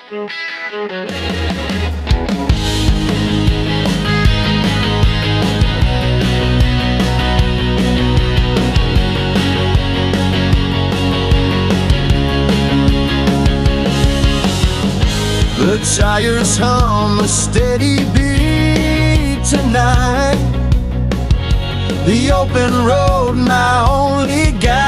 The tires hum a steady beat tonight. The open road, my only guide.